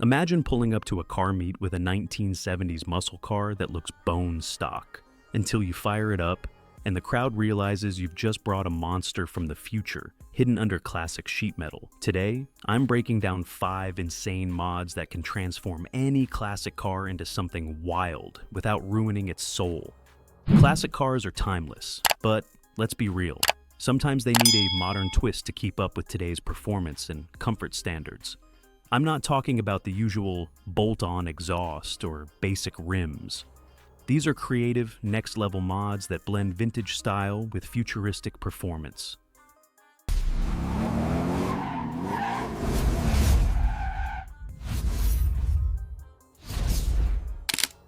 Imagine pulling up to a car meet with a 1970s muscle car that looks bone stock, until you fire it up and the crowd realizes you've just brought a monster from the future, hidden under classic sheet metal. Today, I'm breaking down 5 insane mods that can transform any classic car into something wild without ruining its soul. Classic cars are timeless, but let's be real. Sometimes they need a modern twist to keep up with today's performance and comfort standards. I'm not talking about the usual bolt-on exhaust or basic rims. These are creative, next-level mods that blend vintage style with futuristic performance.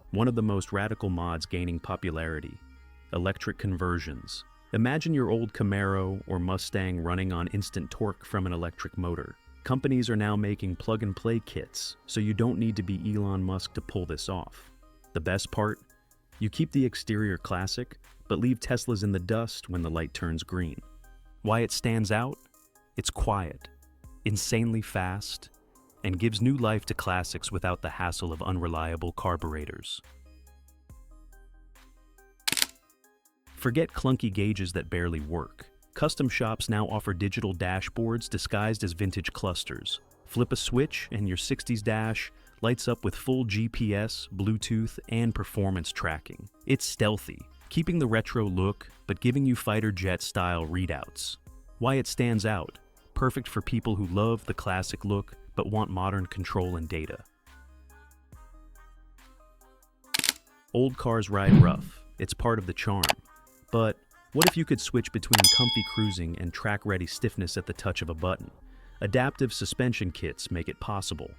One of the most radical mods gaining popularity: electric conversions. Imagine your old Camaro or Mustang running on instant torque from an electric motor. Companies are now making plug-and-play kits, so you don't need to be Elon Musk to pull this off. The best part? You keep the exterior classic, but leave Teslas in the dust when the light turns green. Why it stands out? It's quiet, insanely fast, and gives new life to classics without the hassle of unreliable carburetors. Forget clunky gauges that barely work. Custom shops now offer digital dashboards disguised as vintage clusters. Flip a switch and your 60s dash lights up with full GPS, Bluetooth, and performance tracking. It's stealthy, keeping the retro look, but giving you fighter jet-style readouts. Why it stands out? Perfect for people who love the classic look, but want modern control and data. Old cars ride rough. It's part of the charm. But what if you could switch between comfy cruising and track-ready stiffness at the touch of a button? Adaptive suspension kits make it possible.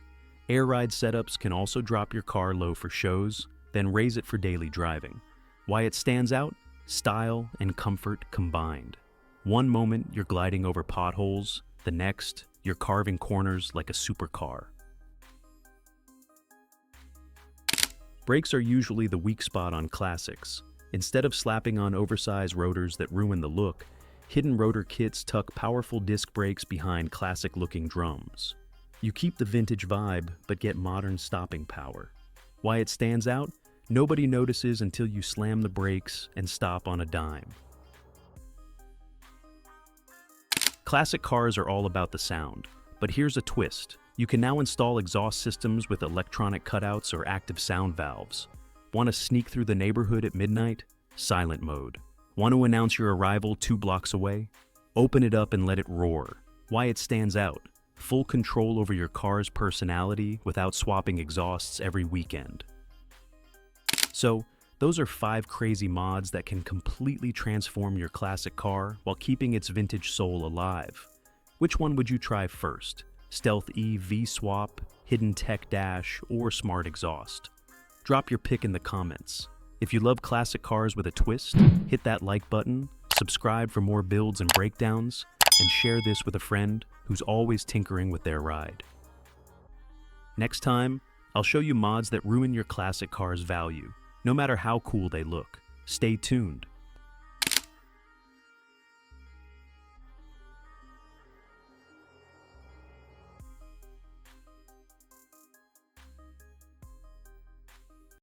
Air ride setups can also drop your car low for shows, then raise it for daily driving. Why it stands out? Style and comfort combined. One moment you're gliding over potholes, the next you're carving corners like a supercar. Brakes are usually the weak spot on classics. Instead of slapping on oversized rotors that ruin the look, hidden rotor kits tuck powerful disc brakes behind classic-looking drums. You keep the vintage vibe, but get modern stopping power. Why it stands out? Nobody notices until you slam the brakes and stop on a dime. Classic cars are all about the sound, but here's a twist. You can now install exhaust systems with electronic cutouts or active sound valves. Want to sneak through the neighborhood at midnight? Silent mode. Want to announce your arrival 2 blocks away? Open it up and let it roar. Why it stands out? Full control over your car's personality without swapping exhausts every weekend. So, those are 5 crazy mods that can completely transform your classic car while keeping its vintage soul alive. Which one would you try first? Stealthy, V-swap, hidden tech dash, or smart exhaust? Drop your pick in the comments. If you love classic cars with a twist, hit that like button, subscribe for more builds and breakdowns, and share this with a friend who's always tinkering with their ride. Next time, I'll show you mods that ruin your classic car's value, no matter how cool they look. Stay tuned.